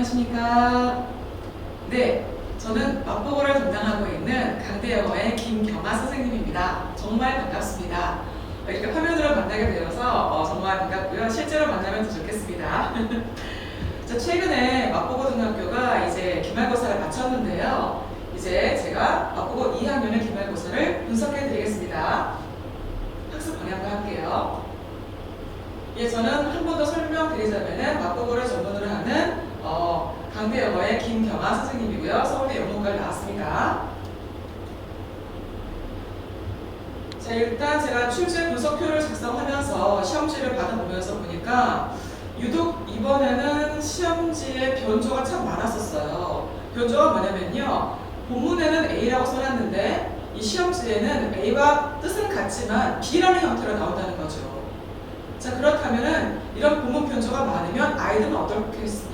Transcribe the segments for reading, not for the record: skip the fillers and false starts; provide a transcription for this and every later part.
안녕하십니까. 네, 저는 맛보고를 담당하고 있는 강대영어의 김경아 선생님입니다. 정말 반갑습니다. 이렇게 화면으로 만나게 되어서 정말 반갑고요. 실제로 만나면 더 좋겠습니다. 자, 최근에 맛보고등학교가 이제 기말고사를 마쳤는데요. 이제 제가 맛보고 2학년의 기말고사를 분석해 드리겠습니다. 학습 방향과 할게요. 예, 저는 한 번 더 설명드리자면은 맛보고를 전문으로 하는 강대영어의 김경아 선생님이고요. 서울대 영문과를 나왔습니다. 자, 일단 제가 출제 분석표를 작성하면서 시험지를 받아보면서 보니까 유독 이번에는 시험지에 변조가 참 많았었어요. 변조가 뭐냐면요, 본문에는 A라고 써놨는데 이 시험지에는 A와 뜻은 같지만 B라는 형태로 나온다는 거죠. 자, 그렇다면은 이런 본문 변조가 많으면 아이들은 어떻겠습니까?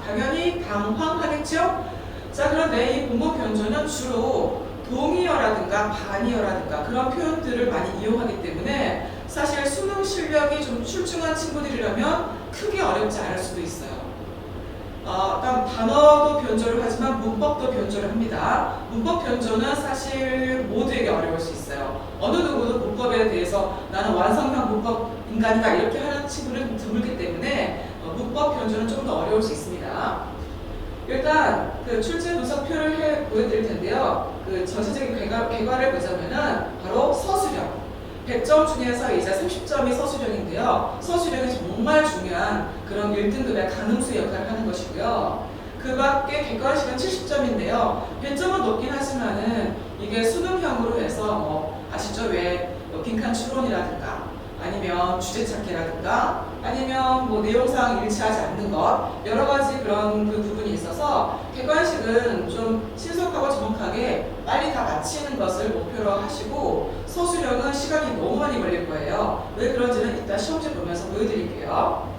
당연히 당황하겠죠? 자, 그런데 이 본문 변조는 주로 동의어라든가 반의어라든가 그런 표현들을 많이 이용하기 때문에 사실 수능 실력이 좀 출중한 친구들이라면 크게 어렵지 않을 수도 있어요. 일단 단어도 변조를 하지만 문법도 변조를 합니다. 문법 변조는 사실 모두에게 어려울 수 있어요. 어느 누구도 문법에 대해서 나는 완성형 문법 인간이다 이렇게 하는 친구는 드물기 때문에 문법 변조는 좀 더 어려울 수 있습니다. 일단 그 출제 분석표를 보여드릴 텐데요. 그 전체적인 결과를 보자면은 바로 서술형 100점 중에서 이제 30점이 서술형인데요. 서술형이 정말 중요한 그런 1등급의 가늠수 역할을 하는 것이고요. 그 밖에 객관식은 70점인데요. 100점은 높긴 하지만은 이게 수능형으로 해서 아시죠? 왜 빈칸 추론이라든가 아니면 주제 찾기라든가 아니면 뭐 내용상 일치하지 않는 것 여러 가지 그런 그 부분이 있어서 객관식은 좀 신속하고 정확하게 빨리 다 마치는 것을 목표로 하시고 서술형은 시간이 너무 많이 걸릴 거예요. 왜 그런지는 이따 시험지 보면서 보여드릴게요.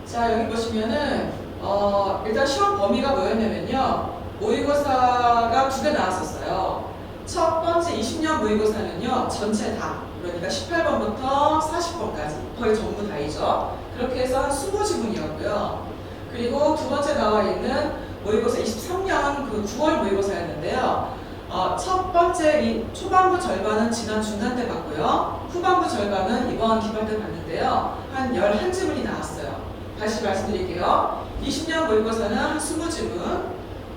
자, 여기 보시면은 일단 시험 범위가 뭐였냐면요, 모의고사가 2개 나왔었어요. 첫 번째 20년 모의고사는요, 전체 다, 그러니까 18번부터 40번까지 거의 전부 다이죠. 그렇게 해서 한 20지문이었고요. 그리고 두 번째 나와 있는 모의고사 23년 그 9월 모의고사였는데요. 첫 번째 이 초반부 절반은 지난 중간 때 봤고요. 후반부 절반은 이번 기말 때 봤는데요. 한 11지문이 나왔어요. 다시 말씀드릴게요. 20년 모의고사는 한 20지문,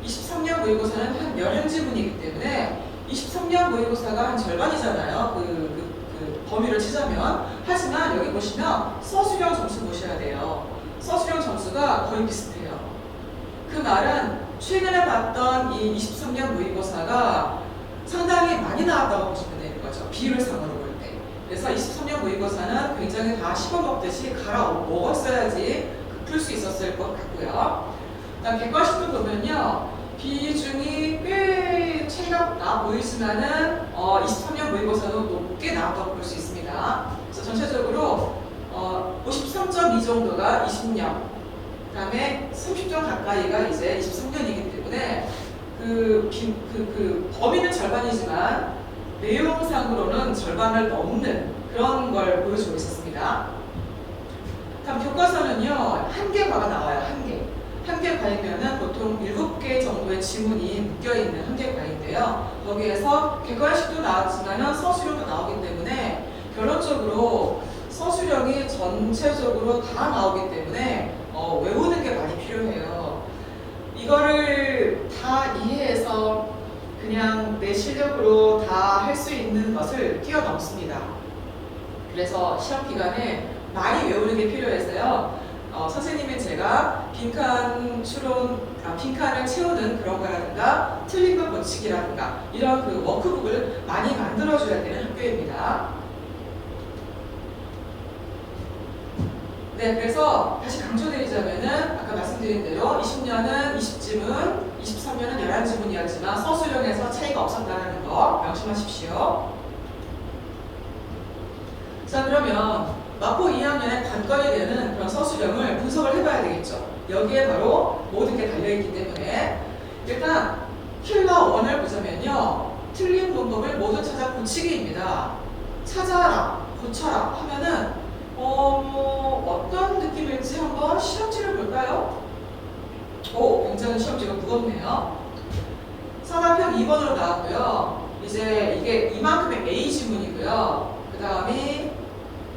23년 모의고사는 한 11지문이기 때문에 23년 모의고사가 한 절반이잖아요. 그 범위를 치자면. 하지만 여기 보시면 서술형 점수 보셔야 돼요. 서술형 점수가 거의 비슷해요. 그 말은 최근에 봤던 이 23년 모의고사가 상당히 많이 나왔다고 보시면 되는 거죠. 비율상으로 볼 때. 그래서 23년 모의고사는 굉장히 다 씹어먹듯이 갈아 먹었어야지 풀 수 있었을 것 같고요. 그다음 객관식도 보면요, 비중이 꽤 차이가 나 보이지만은 23년 모의고사도 높게 나왔다고 볼 수 있습니다. 그래서 전체적으로 53.2 정도가 20년, 그다음에 30점 가까이가 이제 23년이기 때문에 그 범위는 절반이지만 내용상으로는 절반을 넘는 그런 걸 보여주고 있었습니다. 다음 교과서는요, 1개 과가 나와요. 1개. 1개 과이면은 보통 7개 정도의 지문이 묶여있는 1개 과인데요. 거기에서 객관식도 나왔지만은 서술형도 나오기 때문에 결론적으로 서술형이 전체적으로 다 나오기 때문에 외우는 게 많이 필요해요. 이거를 다 이해해서 그냥 내 실력으로 다 할 수 있는 것을 뛰어넘습니다. 그래서 시험 기간에 많이 외우는 게 필요해서요. 선생님이 제가 빈칸을 채우는 그런 거라든가 틀린 거 고치기라든가 이런 그 워크북을 많이 만들어줘야 되는 학교입니다. 네, 그래서 다시 강조드리자면은 아까 말씀드린 대로 20년은 20지문, 23년은 11지문이었지만 서술형에서 차이가 없었다는 거 명심하십시오. 자, 그러면 마포 2학년의 관건이 되는 그런 서술형을 분석을 해봐야 되겠죠. 여기에 바로 모든 게 달려있기 때문에 일단 킬러 1을 보자면요, 틀린 문법을 모두 찾아 고치기입니다. 찾아라, 고쳐라 하면은 어떤 느낌일지 한번 시험지를 볼까요? 오, 굉장히 시험지가 무겁네요. 산업형 2번으로 나왔고요. 이제 이게 이만큼의 A 지문이고요. 그 다음에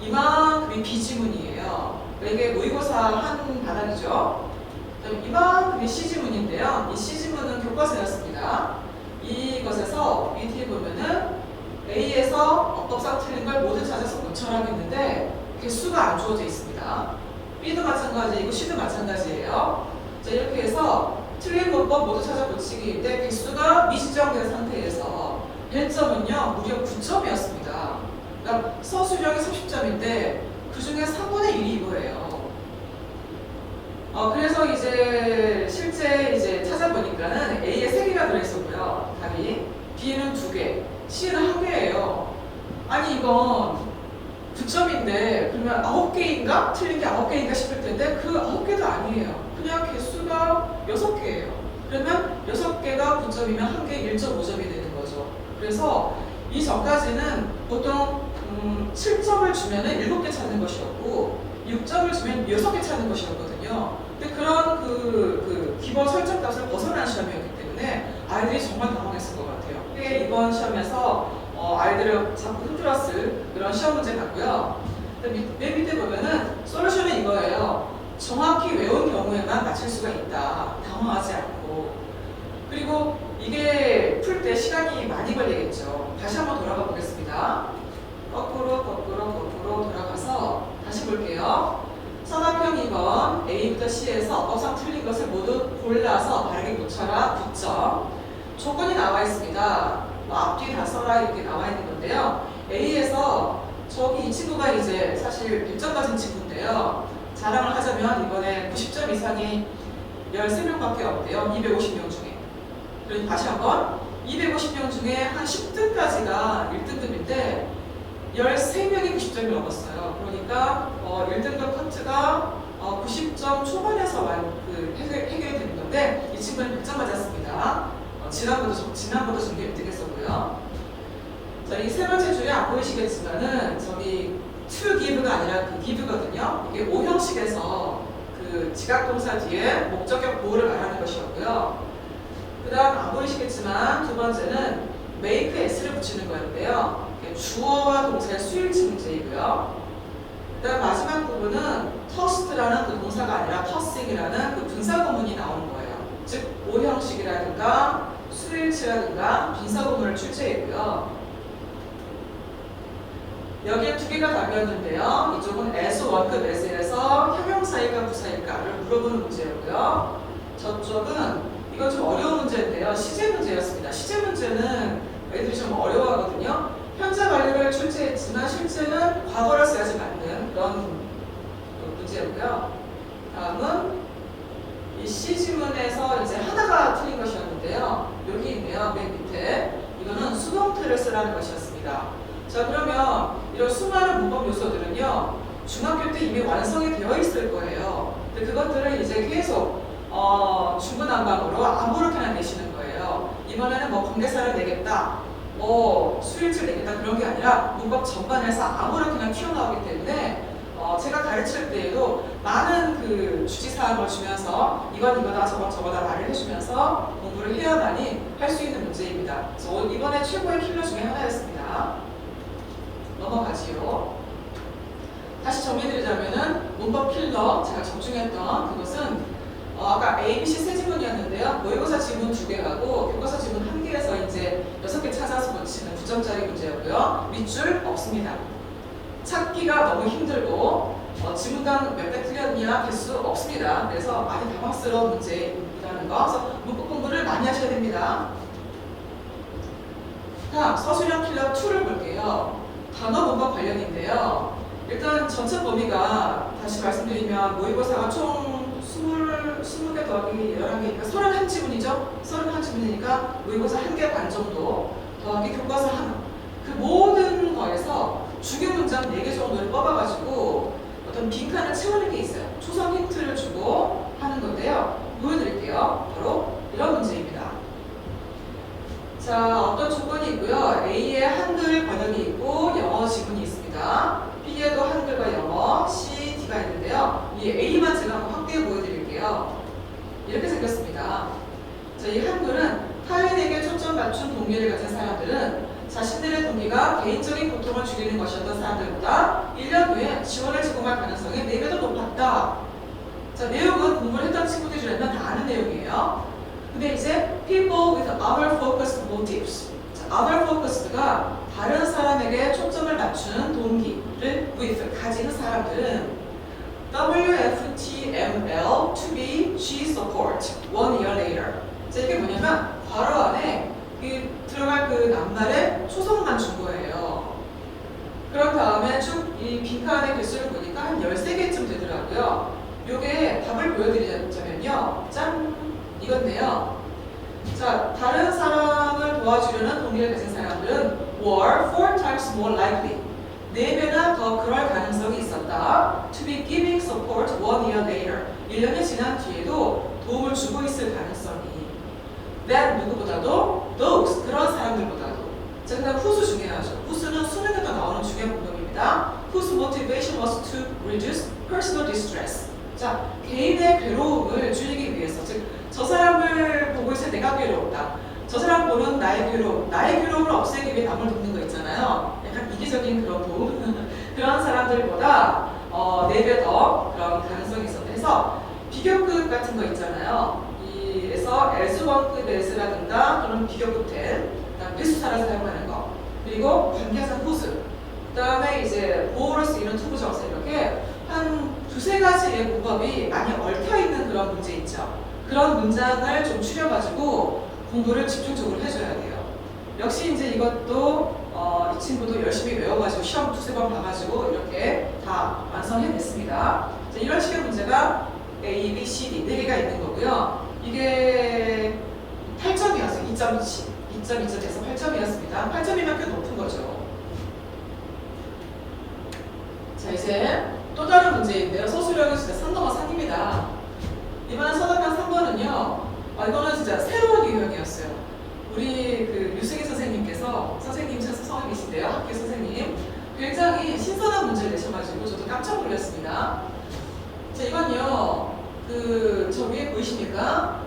이만큼이 B 지문이에요. 이게 모의고사 한 바닥이죠. 이만큼이 C 지문인데요. 이 C 지문은 교과서였습니다. 이것에서 밑에 보면은 A에서 어법상 틀린 걸 모두 찾아서 고쳐라고 했는데 개수가 안 주어져 있습니다. B도 마찬가지이고 C도 마찬가지예요. 자, 이렇게 해서 틀린 문법 모두 찾아 고치기인데 개수가 미지정된 상태에서 1점은요 무려 9점이었습니다. 그러니까 서술형이 30점인데 그 중에 3분의 1이 이거예요. 그래서 이제 실제 이제 찾아보니까는 A에 3개가 들어있었고요. 답이 B는 2개, C는 1개예요. 아니 이건 9점인데 그러면 9개인가? 틀린 게 9개인가 싶을 텐데 그 9개도 아니에요. 그냥 개수가 6개예요. 그러면 6개가 9점이면 1개 1.5점이 되는 거죠. 그래서 이 전까지는 보통 7점을 주면은 7개 찾는 것이었고 6점을 주면 6개 찾는 것이었거든요. 근데 그런 그 기본 설정값을 벗어난 시험이었기 때문에 아이들이 정말 당황했을 것 같아요. 이번 시험에서 아이들을 자꾸 흔들었을 그런 시험 문제 같고요. 맨 밑에 보면은 솔루션은 이거예요. 정확히 외운 경우에만 맞출 수가 있다. 당황하지 않고. 그리고 이게 풀 때 시간이 많이 걸리겠죠. 다시 한번 돌아가 보겠습니다. 거꾸로 돌아가서 다시 볼게요. 산업형 2번 A부터 C에서 어법상 틀린 것을 모두 골라서 바르게 고쳐라 9점. 조건이 나와 있습니다. 앞뒤 다 써라 이렇게 나와 있는 건데요. A에서 저기 이 친구가 이제 사실 100점 가진 친구인데요. 자랑을 하자면 이번에 90점 이상이 13명밖에 없대요. 250명 중에. 그리고 다시 한번 250명 중에 한 10등까지가 1등급인데 13명이 90점이 넘었어요. 그러니까 1등급 커트가 90점 초반에서 해결이 되는 건데 이 친구는 100점 맞았습니다. 지난번도 전교 1등 했었고요. 자, 이 세 번째 줄에 안 보이시겠지만은 저기 to give가 아니라 그 give거든요. 이게 O 형식에서 그 지각동사 뒤에 목적격 보호를 말하는 것이었고요. 그 다음 안 보이시겠지만 두 번째는 make s를 붙이는 거였는데요. 주어와 동사의 수일치 문제이고요. 그 다음 마지막 부분은 toast라는 그 동사가 아니라 tossing이라는 그 분사구문이 나오는 거예요. 즉 O 형식이라든가 수일치라든가 분사구문을 출제했고요. 여기에 2개가 답이었는데요. 이쪽은 as, 원급 as에서 형용사일까 부사일까를 물어보는 문제였고요. 저쪽은 이건 좀 어려운 문제인데요. 시제 문제였습니다. 시제 문제는 애들이 좀 어려워하거든요. 현재 완료를 출제했지만 실제는 과거를 써야지 맞는 그런 문제였고요. 다음은 이 C 지문에서 이제 하나가 틀린 것이었는데요. 여기 있네요. 맨 밑에. 이거는 수동태를 쓰라는 것이었습니다. 자, 그러면 이런 수많은 문법 요소들은요. 중학교 때 이미 완성이 되어 있을 거예요. 근데 그것들을 이제 계속 중구난방으로 아무렇게나 내시는 거예요. 이번에는 뭐 관계사를 내겠다, 뭐 수일치를 내겠다 그런 게 아니라 문법 전반에서 아무렇게나 튀어나오기 때문에 제가 가르칠 때에도 많은 그 주지사항을 주면서 이건 이거다 저거다 말을 해주면서 공부를 해야만이 할 수 있는 문제입니다. 그래서 이번에 최고의 킬러 중에 하나였습니다. 넘어가지요. 다시 정리드리자면은 문법 킬러 제가 적중했던 그것은 아까 A, B, C 세 지문이었는데요. 모의고사 지문 2개 가고 교과서 지문 1개에서 이제 6개 찾아서 고치는 9점짜리 문제였고요. 밑줄 없습니다. 찾기가 너무 힘들고 지문당 몇 개 틀렸냐 개수 없습니다. 그래서 많이 당황스러운 문제이라는 거. 그래서 문법 공부를 많이 하셔야 됩니다. 다음 서술형 킬러 2를 볼게요. 단어 문법 관련인데요. 일단 전체 범위가 다시 말씀드리면 모의고사가 총 20개 더하기 11개니까 31지문이죠. 31지문이니까 모의고사 1개 반 정도 더하기 교과서 하나. 그 모든 거에서 주요 문장 4개 정도를 뽑아가지고 어떤 빈칸을 채우는 게 있어요. 초성 힌트를 주고 하는 건데요. 보여드릴게요. 바로 이런 문제입니다. 자, 어떤 조건이 있고요. A에 한글 번역이 있고 영어 지문이 있습니다. B에도 한글과 영어, C, D가 있는데요. 이 A만 것이었던 사람들보다 1년 후에 지원을 제공할 가능성이 4배 더 높았다. 자, 내용은 공부를 했던 친구들이라면 다 아는 내용이에요. 근데 이제 people with other focused motives. 자, other focused가 다른 사람에게 초점을 맞추는 동기를 with 가지는 사람들은 WFTML to be G support 1 year later. 자, 이게 뭐냐면 괄호 안에 들어갈 그 낱말에 초성만 준 거예요. 그런 다음에 쭉 이 빈칸의 개수를 보니까 한 13개쯤 되더라고요. 요게 답을 보여드리자면요. 짠! 이건데요. 자, 다른 사람을 도와주려는 동기를 가진 사람들은 were 4 times more likely. 4배나 더 그럴 가능성이 있었다. To be giving support 1 year later. 1년이 지난 뒤에도 도움을 주고 있을 가능성이. That 누구보다도 those 그런 사람들보다도. 자, 그다음 whose 중요하죠. whose는 수능에도 나오는 중요한 문법입니다. Whose motivation was to reduce personal distress. 자, 개인의 괴로움을 줄이기 위해서, 즉, 저 사람을 보고 있을 때 내가 괴롭다. 저 사람 보는 나의 괴로움을 없애기 위해 남을 돕는 거 있잖아요. 약간 이기적인 그런 도움. 그런 사람들보다 4배 더 그런 가능성이 있었다 해서 비교급 같은 거 있잖아요. 그래서 S1급에서라든가 또는 비교급 10, 배수사를 사용하는 거, 그리고 관계사 후수, 그 다음에 이제 보호를 쓰이는 투부정사 이렇게 한 2-3가지의 문법이 많이 얽혀있는 그런 문제 있죠. 그런 문장을 좀 추려가지고 공부를 집중적으로 해줘야 돼요. 역시 이제 이것도 이 친구도 열심히 외워가지고 시험 2-3번 봐가지고 이렇게 다 완성해냈습니다. 자, 이런 식의 문제가 A, B, C, D 4개가 있는 거고요. 이게 8점이었어요. 2.2점에서 8점이었습니다. 8점이면 꽤 높은 거죠. 자, 이제 또 다른 문제인데요. 소수력은 진짜 산 넘어 산입니다. 이번에 선택한 3번은요. 이거는 진짜 새로운 유형이었어요. 우리 그 유승희 선생님께서 선생님 성함이신데요. 학교 선생님. 굉장히 신선한 문제를 내셔가지고 저도 깜짝 놀랐습니다. 자, 이건요. 저 위에 보이십니까?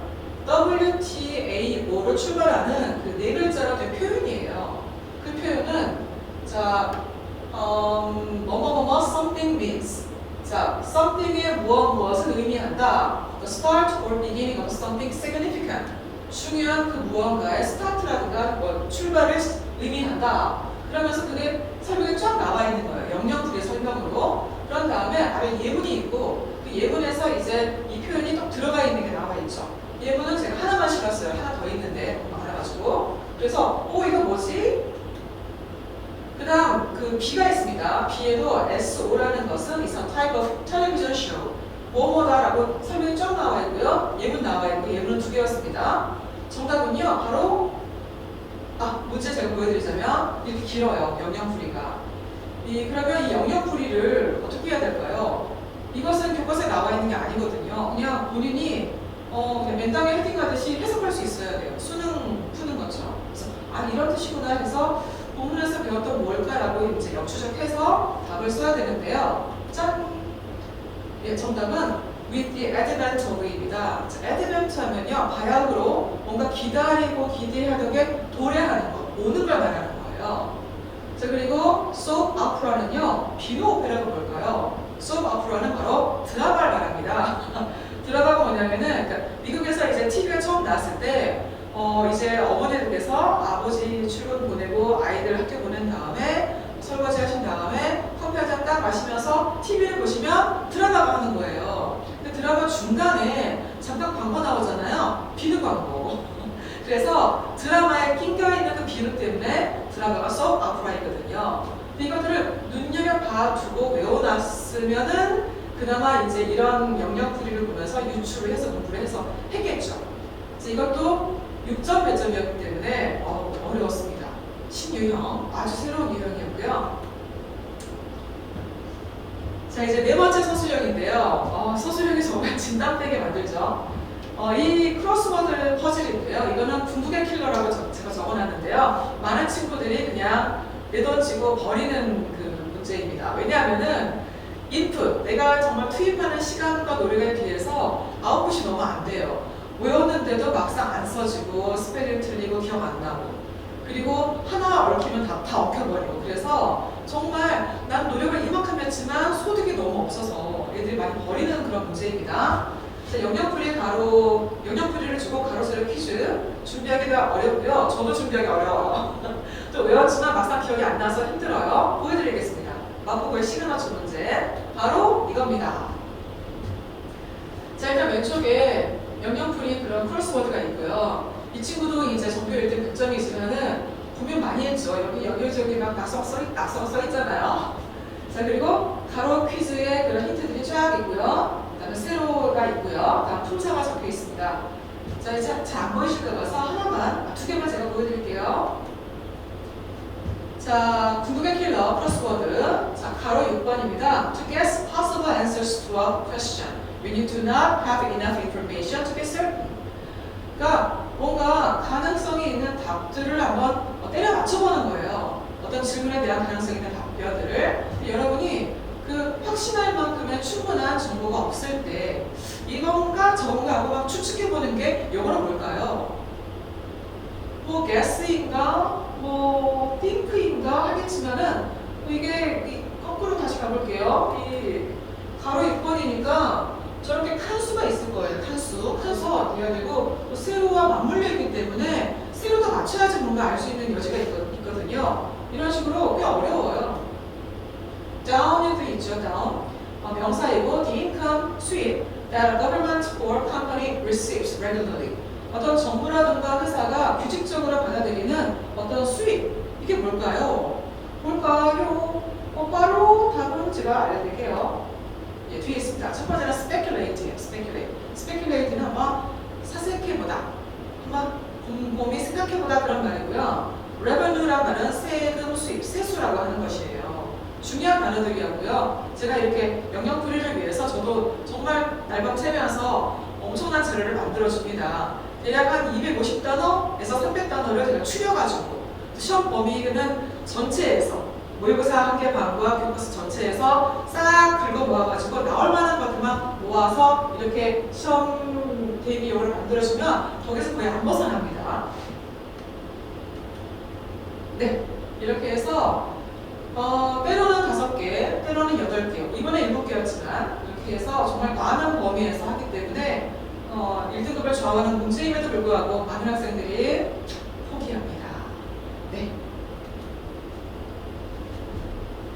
WTAO로 출발하는 그 4글자로 된 표현이에요. 그 표현은 자, 뭐뭐뭐뭐 something means. 자, something의 무엇을 의미한다. The start or beginning of something significant. 중요한 그 무언가의 스타트라든가 출발을 의미한다. 그러면서 그게 설명이 쫙 나와 있는 거예요. 영영풀이 설명으로. 그런 다음에 아래 예문이 있고 그 예문에서 이제 이 표현이 또 들어가 있는 게 나와 있죠. 예문은 제가 하나만 실었어요. 하나 더 있는데 많아가지고. 그래서 이거 뭐지? 그 다음 그 B가 있습니다. B에도 SO라는 것은 is a type of television show. 뭐뭐다라고 설명이 쫙 나와 있고요. 예문 나와 있고 예문은 2개였습니다. 정답은요. 바로 문제 제가 보여드리자면 이렇게 길어요. 영영풀이가. 그러면 이 영영풀이를 어떻게 해야 될까요? 이것은 교과서에 나와 있는 게 아니거든요. 그냥 본인이 그냥 맨땅에 헤딩하듯이 해석할 수 있어야 돼요. 수능 푸는 것처럼. 그래서 이런 뜻이구나 해서 본문에서 배웠던 뭘까라고 이제 역추적해서 답을 써야 되는데요. 짠! 예, 정답은 with the advent of입니다. advent 하면요, 바야흐로 뭔가 기다리고 기대하던 게 도래하는 거, 오는 걸 말하는 거예요. 자, 그리고 soap opera는요, 비누 오페라가 뭘까요? soap opera는 바로 드라마를 말합니다. 드라마가 뭐냐면은, 그러니까 미국에서 이제 TV가 처음 나왔을 때, 이제 어머니들께서 아버지 출근 보내고 아이들 학교 보낸 다음에 설거지 하신 다음에 커피 한 잔 딱 마시면서 TV를 보시면 드라마가 하는 거예요. 근데 드라마 중간에 잠깐 광고 나오잖아요. 비누 광고. 그래서 드라마에 낑겨있는 그 비누 때문에 드라마가 soap opera이거든요. 근데 이것들을 눈여겨봐두고 외워놨으면은 그나마 이제 이런 영역풀이를 보면서 유추를 해서 공부를 해서 했겠죠. 그래서 이것도 6점 배점이었기 때문에 어려웠습니다. 신유형, 아주 새로운 유형이었고요. 자, 이제 네 번째 서술형인데요. 서술형이 정말 진땀되게 만들죠. 이 크로스워드 퍼즐인데요. 이거는 궁극의 킬러라고 제가 적어놨는데요. 많은 친구들이 그냥 내던지고 버리는 그 문제입니다. 왜냐하면은 input, 내가 정말 투입하는 시간과 노력에 비해서 아웃풋이 너무 안 돼요. 외웠는데도 막상 안 써지고 스펠링 틀리고 기억 안 나고 그리고 하나 얽히면 다 엉켜버리고 그래서 정말 난 노력을 이만큼 했지만 소득이 너무 없어서 애들이 많이 버리는 그런 문제입니다. 자, 영역풀이를 주고 가로 세로 퀴즈 준비하기가 어렵고요. 저도 준비하기 어려워요. 또 외웠지만 막상 기억이 안 나서 힘들어요. 보여드리겠습니다. 마포구의 시그너처 문제 바로 이겁니다. 자, 일단 왼쪽에 영역풀이 그런 크로스워드가 있고요. 이 친구도 이제 전교 1등 100점이 있으면은 고민 많이 했죠. 여기저기 막 낙성 써 있잖아요. 자, 그리고 가로 퀴즈에 그런 힌트들이 쫙 있고요. 그다음에 세로가 있고요. 다음 품사가 적혀 있습니다. 자, 이제 잘 안 보이실까 봐서 두 개만 제가 보여드릴게요. 자, 궁극의 킬러 크로스워드. 자, 가로 6번입니다. To guess possible answers to a question, when you do not have enough information to be certain. 그러니까 뭔가 가능성이 있는 답들을 한번 때려 맞춰보는 거예요. 어떤 질문에 대한 가능성이 있는 답변들을. 여러분이 그 확신할 만큼의 충분한 정보가 없을 때 이건가 저건가 하고 막 추측해보는 게 영어로 뭘까요? 뭐 guess인가 뭐 think인가 하겠지만은 이게 거꾸로 다시 가볼게요. 이 가로 6번이니까 저렇게 칸수가 있을 거예요. 칸수가 돼야 되고 또 세로와 맞물려 있기 때문에 세로도 맞춰야지 뭔가 알 수 있는 여지가 있거든요. 이런 식으로 꽤 어려워요. down에도 있죠. down. 명사이고 the income, 수입 that a government or company receives regularly. 어떤 정부라든가 회사가 규칙적으로 받아들이는 어떤 수입. 이게 뭘까요? 바로 답은 제가 알려드릴게요. 예, 뒤에 있습니다. 첫 번째는 speculate예요. speculate는 한번 사색해보다, 한번 곰곰이 생각해보다 그런 말이고요. revenue란 말은 세금 수입, 세수라고 하는 것이에요. 중요한 단어들이었고요. 제가 이렇게 영역풀이를 위해서 저도 정말 날밤 새면서 엄청난 자료를 만들어줍니다. 대략 한 250단어에서 300단어를 제가 추려가지고 시험 범위는 전체에서 모의고사 한 개 반과 교과서 전체에서 싹 긁어 모아가지고 나올 만한 것들만 모아서 이렇게 시험 대비용을 만들어주면 거기서 거의 안 벗어납니다. 네, 이렇게 해서 때로는 5개, 때로는 8개, 이번에 7개였지만 이렇게 해서 정말 많은 범위에서 하기 때문에 1등급을 좌우하는 문제임에도 불구하고 많은 학생들이 포기합니다. 네.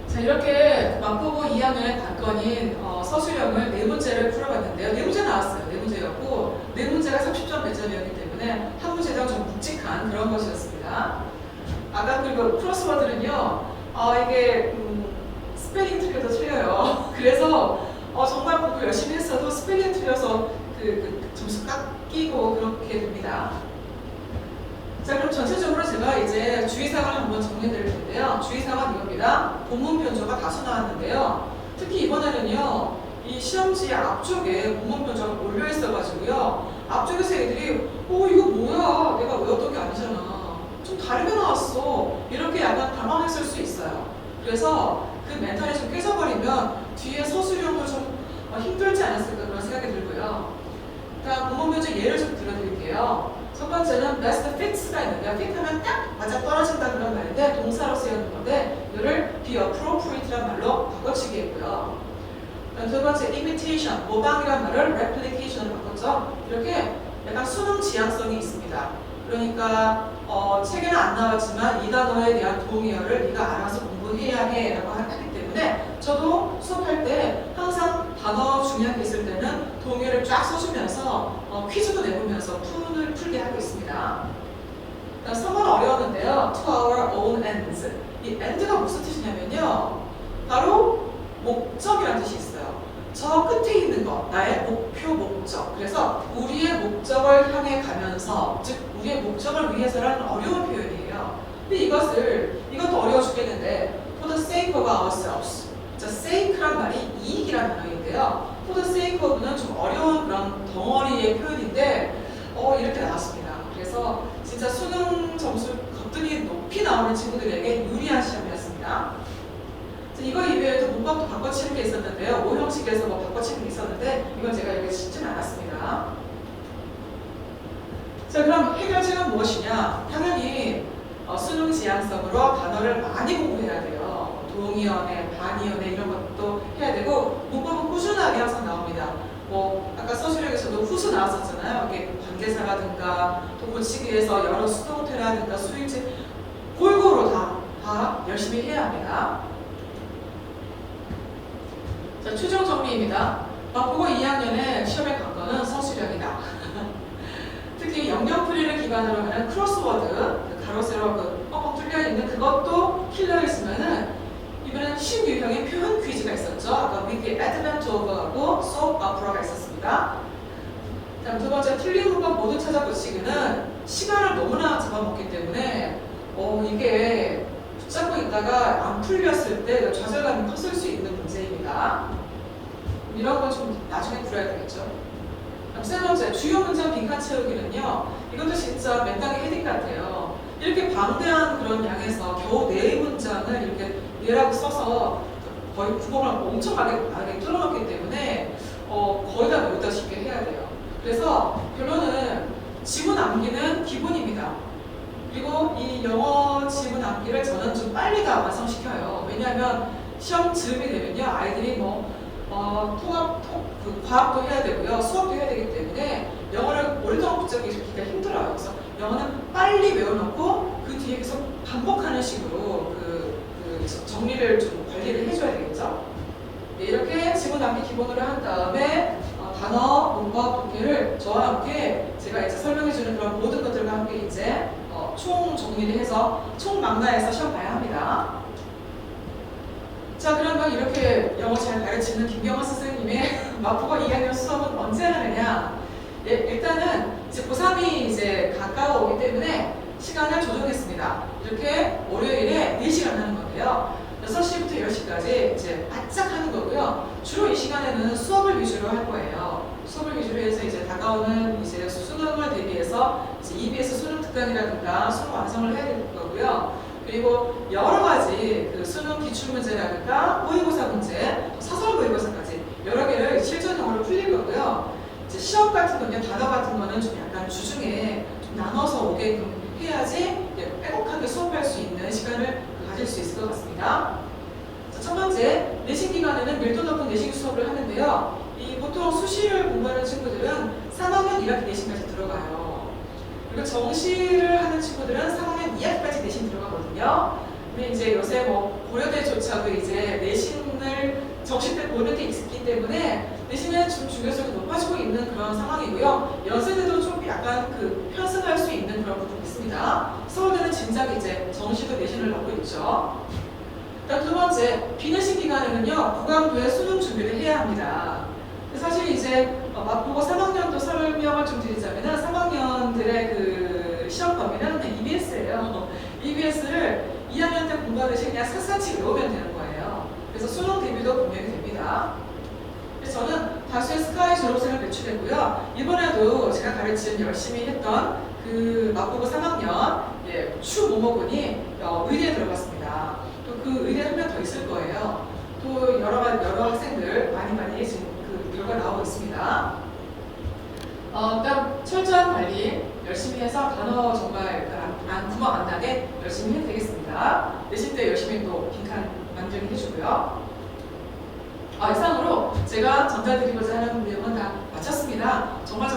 자, 이렇게 마포구 2학년의 관건인 서술형을 4문제를 풀어봤는데요. 4문제 나왔어요. 4문제였고 4문제가 30점 배점이었기 때문에 한 문제당 좀 묵직한 그런 것이었습니다. 아까 그리고 크로스워드는요. 이게 스펠링 틀려도 틀려요. 그래서 정말 공부 열심히 했어도 스펠링 틀려서 그 점수 깎이고 그렇게 됩니다. 자, 그럼 전체적으로 제가 이제 주의사항을 한번 정리해 드릴 텐데요. 주의사항은 이겁니다. 본문 변조가 다수 나왔는데요. 특히 이번에는요, 이 시험지 앞쪽에 본문 변조가 올려 있어가지고요. 앞쪽에서 애들이, 이거 뭐야? 내가 외웠던 게 아니잖아. 좀 다르게 나왔어. 이렇게 약간 당황했을 수 있어요. 그래서 그 멘탈이 좀 깨져버리면 뒤에 서술형도 좀 힘들지 않았을까 그런 생각이 들고요. 다음 본문 변조 예를 좀 들어드릴게요. 첫 번째는 best fits가 있는데요. fit 하면 딱 맞아 떨어진다 그런 말인데 동사로 쓰여있는 건데 이거를 be appropriate란 말로 바꿔치기 했고요. 두 번째 imitation, 모방이란 말을 replication으로 바꿨죠. 이렇게 약간 수능 지향성이 있습니다. 그러니까 책에는 안 나왔지만 이 단어에 대한 동의어를 네가 알아서 공부해야 해 라고 하기 때문에 저도 수업할 때 항상 단어 중요한 게 있을 때는 동의어를 쫙 써주면서 퀴즈도 내보면서 풀게 하고 있습니다. 3번 어려웠는데요. To our own ends. 이 end가 무슨 뜻이냐면요. 바로 목적이라는 뜻이 있어요. 저 끝에 있는 것, 나의 목표, 목적. 그래서 우리의 목적을 향해 가면서, 즉 우리의 목적을 위해서라는 어려운 표현이에요. 근데 이것도 어려워 죽겠는데 for the sake of ourselves. 자, sake란 말이 이익이라는 단어인데요. for the sake of는 좀 어려운 그런 덩어리의 표현인데 이렇게 나왔습니다. 그래서 진짜 수능 점수 거뜬히 높이 나오는 친구들에게 유리한 시험이었습니다. 이거 이외에도 문법도 바꿔치는 게 있었는데요. 5형식에서 바꿔치는 게 있었는데 이건 제가 여기 쉽지는 않았습니다. 자, 그럼 해결책은 무엇이냐? 당연히 수능 지향성으로 단어를 많이 공부해야 돼요. 동의어네, 반의어네 이런 것도 해야 되고 문법은 꾸준하게 항상 나옵니다. 뭐 아까 서술형에서도 후수 나왔었잖아요. 이게 관계사라든가 또 고치기 위해서 여러 수동태라든가 수일제 골고루 다 열심히 해야 합니다. 자, 최종 정리입니다. 마포고 2학년에 시험에 간 거는 서술형이다. 특히 영역풀이를 기반으로 하는 크로스워드, 그 가로 세로 그 뻥뻥 뚫려 있는 그것도 킬러 있으면은 이번에는 신유형의 표현 퀴즈가 있었죠. 아까 with the advent of하고 soap opera가 있었습니다. 다음 두 번째 틀린 문법 모두 찾아 고치기는 시간을 너무나 잡아먹기 때문에 이게 붙잡고 있다가 안 풀렸을 때 좌절감이 컸을 수 있는 문제입니다. 이런 건 좀 나중에 풀어야 되겠죠. 세 번째, 주요 문장 빈칸 채우기는요. 이것도 진짜 맨땅에 헤딩 같아요. 이렇게 방대한 그런 양에서 겨우 네 문장을 이렇게 네라고 써서 거의 구멍을 엄청 많이 뚫어놓기 때문에 거의 다 외우다시피 해야 돼요. 그래서 결론은 지문 암기는 기본입니다. 그리고 이 영어 지문 암기를 저는 좀 빨리 다 완성시켜요. 왜냐하면 시험 즈음이 되면요. 아이들이 과학도 해야 되고요. 수학도 해야 되기 때문에 영어를 오랫동안 붙잡기가 힘들어요. 그래서 영어는 빨리 외워놓고 그 뒤에 계속 반복하는 식으로 정리를 좀 관리를 해줘야 되겠죠. 네, 이렇게 지문 암기 기본으로 한 다음에 단어, 문법, 독해를 저와 함께 제가 이제 설명해주는 그런 모든 것들과 함께 이제 총 정리를 해서 총망라해서 시험 봐야 합니다. 자, 그러면 이렇게 영어 잘 가르치는 김경화 선생님의 마포고 2학년 수업은 언제 하느냐? 예, 일단은 이제 고3이 이제 가까워오기 때문에 시간을 조정했습니다. 이렇게 월요일에 4시간 하는 건데요. 6시부터 10시까지 이제 바짝 하는 거고요. 주로 이 시간에는 수업을 위주로 할 거예요. 수업을 위주로 해서 이제 다가오는 이제 수능을 대비해서 이제 EBS 수능 특강이라든가 수능 완성을 해야 될 거고요. 그리고 여러 가지 그 수능 기출문제라든가 모의고사 문제, 사설 모의고사까지 여러 개를 실전형으로 풀릴 거고요. 이제 시험 같은 거는 단어 같은 거는 좀 약간 주중에 좀 나눠서 오게끔 해야지 빼곡하게 수업할 수 있는 시간을 가질 수 있을 것 같습니다. 자, 첫 번째, 내신 기간에는 밀도 높은 내신 수업을 하는데요. 이 보통 수시를 공부하는 친구들은 3학년 1학기 내신까지 들어가요. 그리고 정시를 하는 친구들은 3학년 2학기까지 내신 들어가거든요. 근데 이제 요새 고려대조차도 이제 내신을 정시 때 보는 게 있기 때문에 내신은 좀 중요성이 높아지고 있는 그런 상황이고요. 연세대도 좀 약간 편승할 수 있는 그런 부분이 있습니다. 서울대는 진작 이제 정시도 내신을 받고 있죠. 두 번째, 비내신 기간에는요, 고강도의 수능 준비를 해야 합니다. 사실 이제 마포고 3학년도 설명을 좀 드리자면은 3학년들의 그 시험 범위는 EBS예요. EBS를 2학년 때 공부하듯이 그냥 샅샅이 외우면 되는 거예요. 그래서 수능 대비도 분명히 됩니다. 그래서 저는 다수의 스카이 졸업생을 배출했고요. 이번에도 제가 가르친 열심히 했던 그 마포고 3학년 추 모모군이 의대에 들어갔습니다. 또 그 의대 한 명 더 있을 거예요. 또 여러 학생들 많이 지금 결과 나오고 있습니다. 일단 철저한 관리 열심히 해서 단어 정말 구멍 안 나게 열심히 해도 되겠습니다. 내신 때 열심히 또 빈칸 만들기 해주고요. 이상으로 제가 전달드리고자 하는 내용은 다 마쳤습니다. 정말